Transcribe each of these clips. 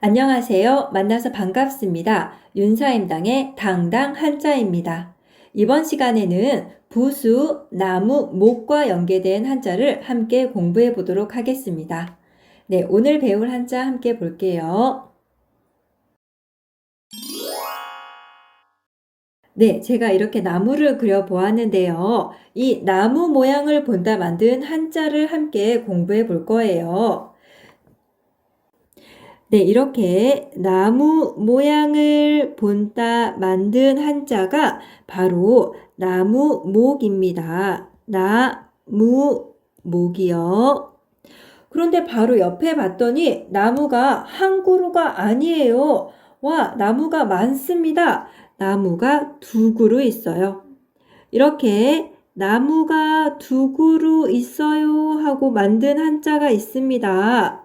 안녕하세요. 만나서 반갑습니다. 윤사임당의 당당 한자입니다. 이번 시간에는 부수, 나무, 목과 연계된 한자를 함께 공부해 보도록 하겠습니다. 네, 오늘 배울 한자 함께 볼게요. 네, 제가 이렇게 나무를 그려 보았는데요. 이 나무 모양을 본다 만든 한자를 함께 공부해 볼 거예요. 네, 이렇게 나무 모양을 본따 만든 한자가 바로 나무목입니다. 나무목이요. 그런데 바로 옆에 봤더니 나무가 한 그루가 아니에요. 와, 나무가 많습니다. 나무가 두 그루 있어요. 이렇게 나무가 두 그루 있어요 하고 만든 한자가 있습니다.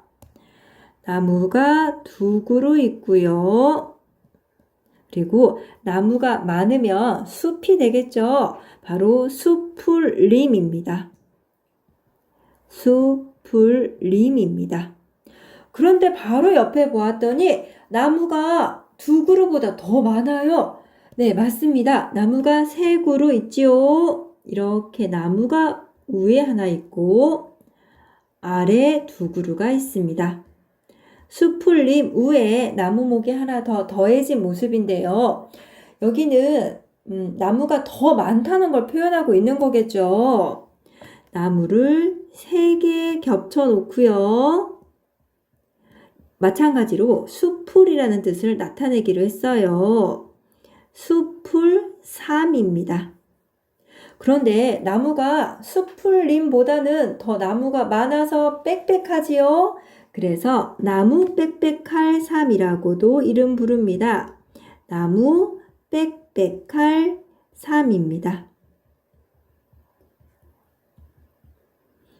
나무가 두 그루 있고요. 그리고 나무가 많으면 숲이 되겠죠. 바로 수풀림입니다. 수풀림입니다. 그런데 바로 옆에 보았더니 나무가 두 그루보다 더 많아요. 네, 맞습니다. 나무가 세 그루 있지요. 이렇게 나무가 위에 하나 있고 아래 두 그루가 있습니다. 수풀림 위에 나무목이 하나 더 더해진 모습인데요. 여기는 나무가 더 많다는 걸 표현하고 있는 거겠죠. 나무를 3개 겹쳐 놓고요. 마찬가지로 수풀이라는 뜻을 나타내기로 했어요. 수풀삼입니다. 그런데 나무가 수풀림보다는 더 나무가 많아서 빽빽하지요. 그래서 나무 빽빽할 삼이라고도 이름 부릅니다. 나무 빽빽할 삼입니다.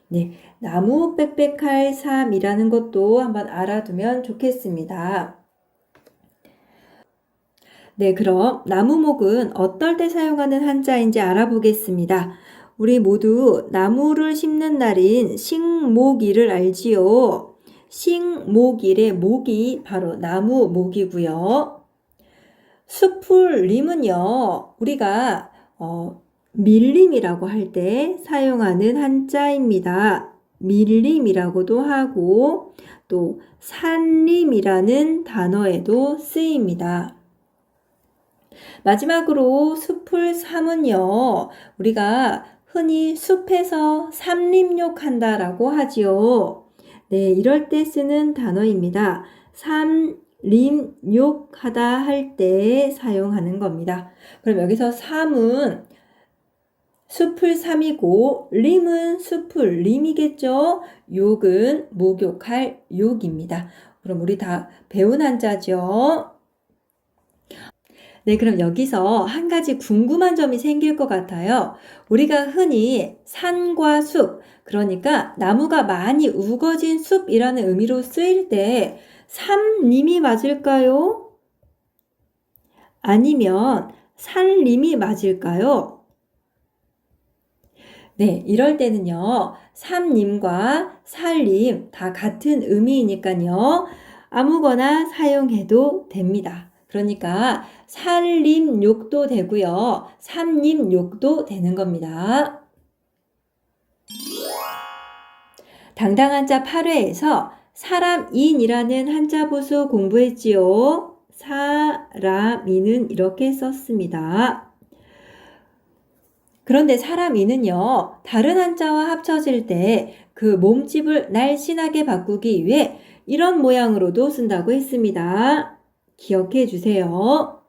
네, 나무 빽빽할 삼이라는 것도 한번 알아두면 좋겠습니다. 네, 그럼 나무목은 어떨 때 사용하는 한자인지 알아보겠습니다. 우리 모두 나무를 심는 날인 식목일을 알지요? 식목일의 목이 바로 나무목이고요. 수풀림은요, 우리가 밀림이라고 할 때 사용하는 한자입니다. 밀림이라고도 하고 또 산림이라는 단어에도 쓰입니다. 마지막으로 수풀삼은요, 우리가 흔히 숲에서 삼림욕한다라고 하지요. 네, 이럴 때 쓰는 단어입니다. 삼림욕하다 할 때 사용하는 겁니다. 그럼 여기서 삼은 수풀삼이고 림은 수풀림이겠죠. 욕은 목욕할 욕입니다. 그럼 우리 다 배운 한자죠. 네, 그럼 여기서 한 가지 궁금한 점이 생길 것 같아요. 우리가 흔히 산과 숲, 그러니까 나무가 많이 우거진 숲이라는 의미로 쓰일 때 삼림이 맞을까요? 아니면 산림이 맞을까요? 네, 이럴 때는요, 삼림과 산림 다 같은 의미이니까요, 아무거나 사용해도 됩니다. 그러니까 산림욕도 되고요. 삼림욕도 되는 겁니다. 당당 한자 8회에서 사람인이라는 한자 부수 공부했지요. 사람인은 이렇게 썼습니다. 그런데 사람인은요, 다른 한자와 합쳐질 때 그 몸집을 날씬하게 바꾸기 위해 이런 모양으로도 쓴다고 했습니다. 기억해 주세요.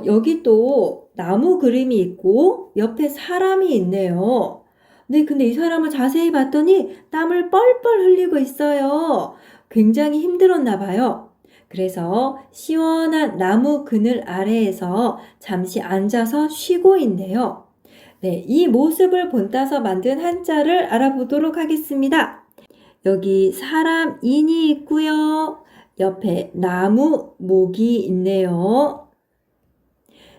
여기 또 나무 그림이 있고 옆에 사람이 있네요. 네, 근데 이 사람을 자세히 봤더니 땀을 뻘뻘 흘리고 있어요. 굉장히 힘들었나 봐요. 그래서 시원한 나무 그늘 아래에서 잠시 앉아서 쉬고 있네요. 네, 이 모습을 본따서 만든 한자를 알아보도록 하겠습니다. 여기 사람인이 있고요. 옆에 나무 목이 있네요.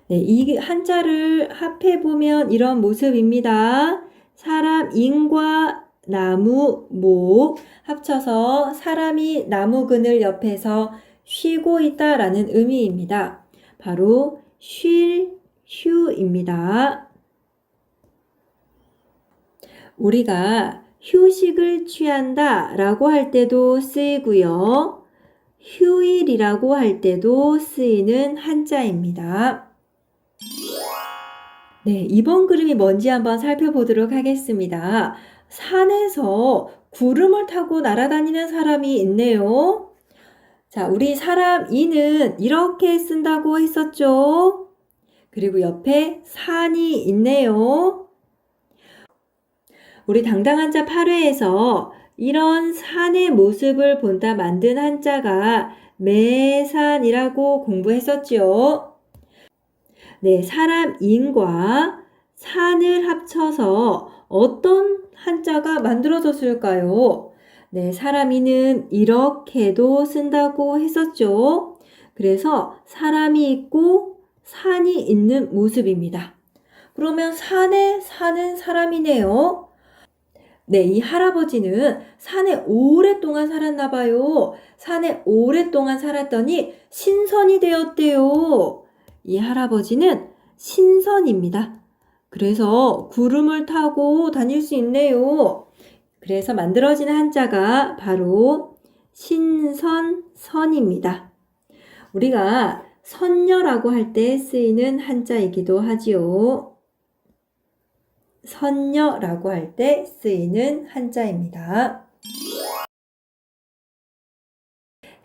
네, 이 한자를 합해보면 이런 모습입니다. 사람인과 나무, 목 합쳐서 사람이 나무 그늘 옆에서 쉬고 있다라는 의미입니다. 바로 쉴, 휴입니다. 우리가 휴식을 취한다 라고 할 때도 쓰이고요. 휴일이라고 할 때도 쓰이는 한자입니다. 네, 이번 그림이 뭔지 한번 살펴보도록 하겠습니다. 산에서 구름을 타고 날아다니는 사람이 있네요. 자, 우리 사람 이는 이렇게 쓴다고 했었죠. 그리고 옆에 산이 있네요. 우리 당당한자 8회에서 이런 산의 모습을 본다 만든 한자가 매산이라고 공부했었지요. 네, 사람 인과 산을 합쳐서 어떤 한자가 만들어졌을까요? 네, 사람 이는 이렇게도 쓴다고 했었죠. 그래서 사람이 있고 산이 있는 모습입니다. 그러면 산에 사는 사람이네요. 네, 이 할아버지는 산에 오랫동안 살았나 봐요. 산에 오랫동안 살았더니 신선이 되었대요. 이 할아버지는 신선입니다. 그래서 구름을 타고 다닐 수 있네요. 그래서 만들어진 한자가 바로 신선선입니다. 우리가 선녀라고 할 때 쓰이는 한자이기도 하지요. 선녀라고 할 때 쓰이는 한자입니다.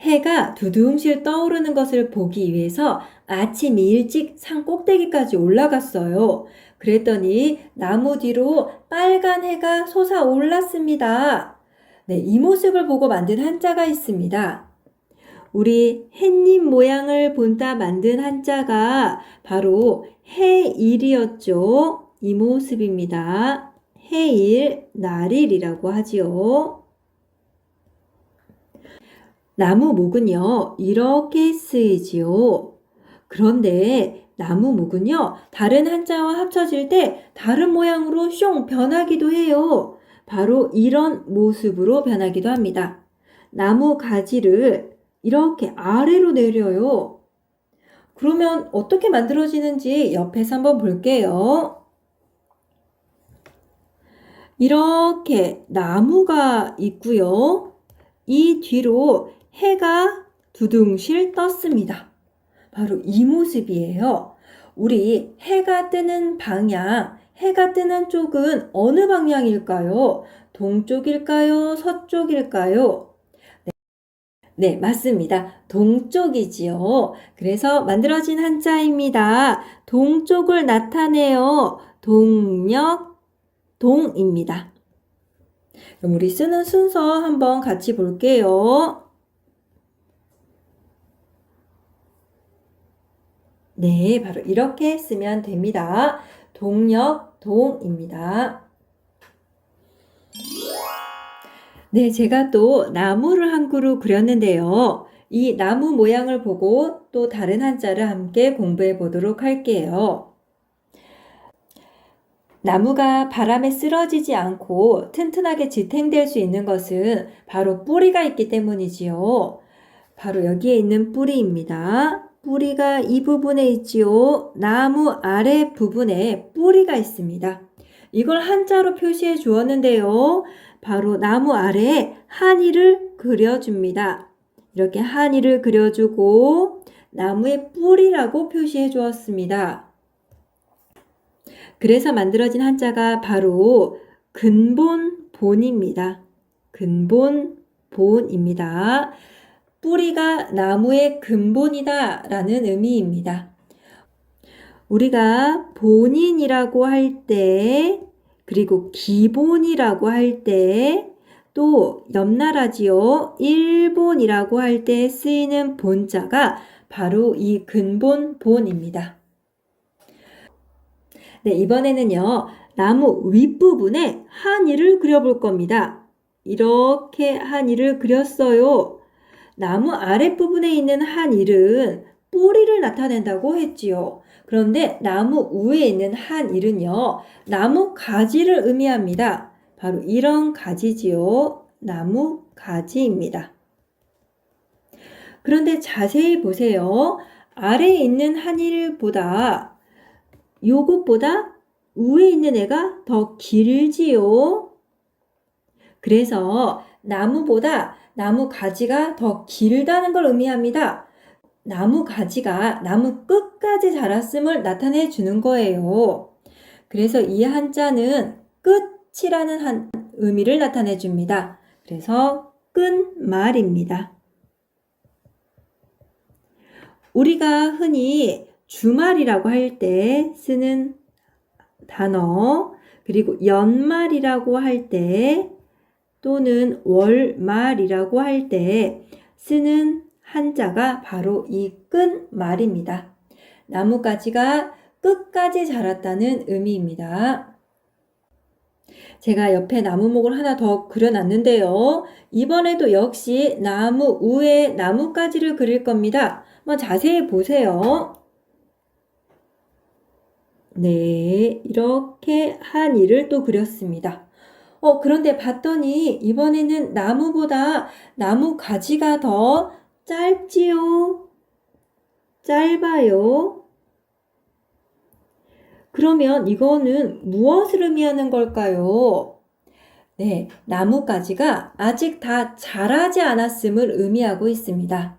해가 두둥실 떠오르는 것을 보기 위해서 아침 일찍 산 꼭대기까지 올라갔어요. 그랬더니 나무 뒤로 빨간 해가 솟아올랐습니다. 네, 이 모습을 보고 만든 한자가 있습니다. 우리 햇님 모양을 본따 만든 한자가 바로 해일이었죠. 이 모습입니다. 해일, 날일이라고 하지요. 나무 목은요, 이렇게 쓰이지요. 그런데 나무 목은요, 다른 한자와 합쳐질 때 다른 모양으로 숑 변하기도 해요. 바로 이런 모습으로 변하기도 합니다. 나무 가지를 이렇게 아래로 내려요. 그러면 어떻게 만들어지는지 옆에서 한번 볼게요. 이렇게 나무가 있고요. 이 뒤로 해가 두둥실 떴습니다. 바로 이 모습이에요. 우리 해가 뜨는 방향, 해가 뜨는 쪽은 어느 방향일까요? 동쪽일까요? 서쪽일까요? 네, 맞습니다. 동쪽이지요. 그래서 만들어진 한자입니다. 동쪽을 나타내요. 동력, 동입니다. 그럼 우리 쓰는 순서 한번 같이 볼게요. 네, 바로 이렇게 쓰면 됩니다. 동력, 동입니다. 네, 제가 또 나무를 한 그루 그렸는데요. 이 나무 모양을 보고 또 다른 한자를 함께 공부해 보도록 할게요. 나무가 바람에 쓰러지지 않고 튼튼하게 지탱될 수 있는 것은 바로 뿌리가 있기 때문이지요. 바로 여기에 있는 뿌리입니다. 뿌리가 이 부분에 있지요. 나무 아래 부분에 뿌리가 있습니다. 이걸 한자로 표시해 주었는데요. 바로 나무 아래에 한이를 그려줍니다. 이렇게 한이를 그려주고 나무의 뿌리라고 표시해 주었습니다. 그래서 만들어진 한자가 바로 근본본입니다. 근본본입니다. 뿌리가 나무의 근본이다 라는 의미입니다. 우리가 본인이라고 할 때, 그리고 기본이라고 할 때, 또 옆나라지요. 일본이라고 할 때 쓰이는 본자가 바로 이 근본본입니다. 네, 이번에는요. 나무 윗부분에 한이를 그려볼 겁니다. 이렇게 한이를 그렸어요. 나무 아랫부분에 있는 한일은 뿌리를 나타낸다고 했지요. 그런데 나무 위에 있는 한일은요. 나무 가지를 의미합니다. 바로 이런 가지지요. 나무 가지입니다. 그런데 자세히 보세요. 아래에 있는 한일보다 요것보다 위에 있는 애가 더 길지요. 그래서 나무보다 나무 가지가 더 길다는 걸 의미합니다. 나무 가지가 나무 끝까지 자랐음을 나타내 주는 거예요. 그래서 이 한자는 끝이라는 의미를 나타내 줍니다. 그래서 끝말입니다. 우리가 흔히 주말이라고 할 때 쓰는 단어, 그리고 연말이라고 할 때 또는 월말이라고 할 때 쓰는 한자가 바로 이 끝말입니다. 나뭇가지가 끝까지 자랐다는 의미입니다. 제가 옆에 나무목을 하나 더 그려놨는데요. 이번에도 역시 나무 위에 나뭇가지를 그릴 겁니다. 한번 자세히 보세요. 네, 이렇게 한이를 또 그렸습니다. 그런데 봤더니 이번에는 나무보다 나무 가지가 더 짧지요? 짧아요? 그러면 이거는 무엇을 의미하는 걸까요? 네, 나무 가지가 아직 다 자라지 않았음을 의미하고 있습니다.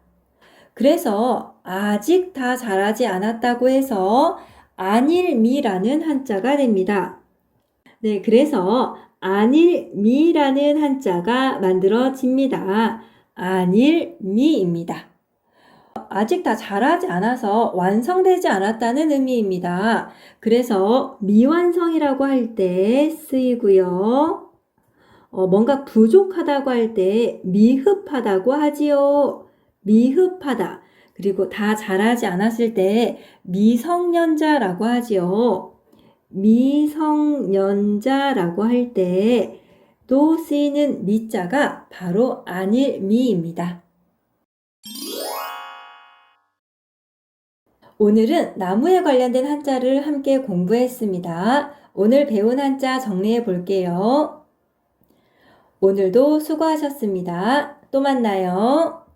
그래서 아직 다 자라지 않았다고 해서 안일미라는 한자가 됩니다. 네, 그래서 안일미라는 한자가 만들어집니다. 안일미입니다. 아직 다 자라지 않아서 완성되지 않았다는 의미입니다. 그래서 미완성이라고 할 때 쓰이고요. 뭔가 부족하다고 할 때 미흡하다고 하지요. 미흡하다. 그리고 다 자라지 않았을 때 미성년자라고 하지요. 미성년자라고 할 때 또 쓰이는 미자가 바로 안일미입니다. 오늘은 나무에 관련된 한자를 함께 공부했습니다. 오늘 배운 한자 정리해 볼게요. 오늘도 수고하셨습니다. 또 만나요.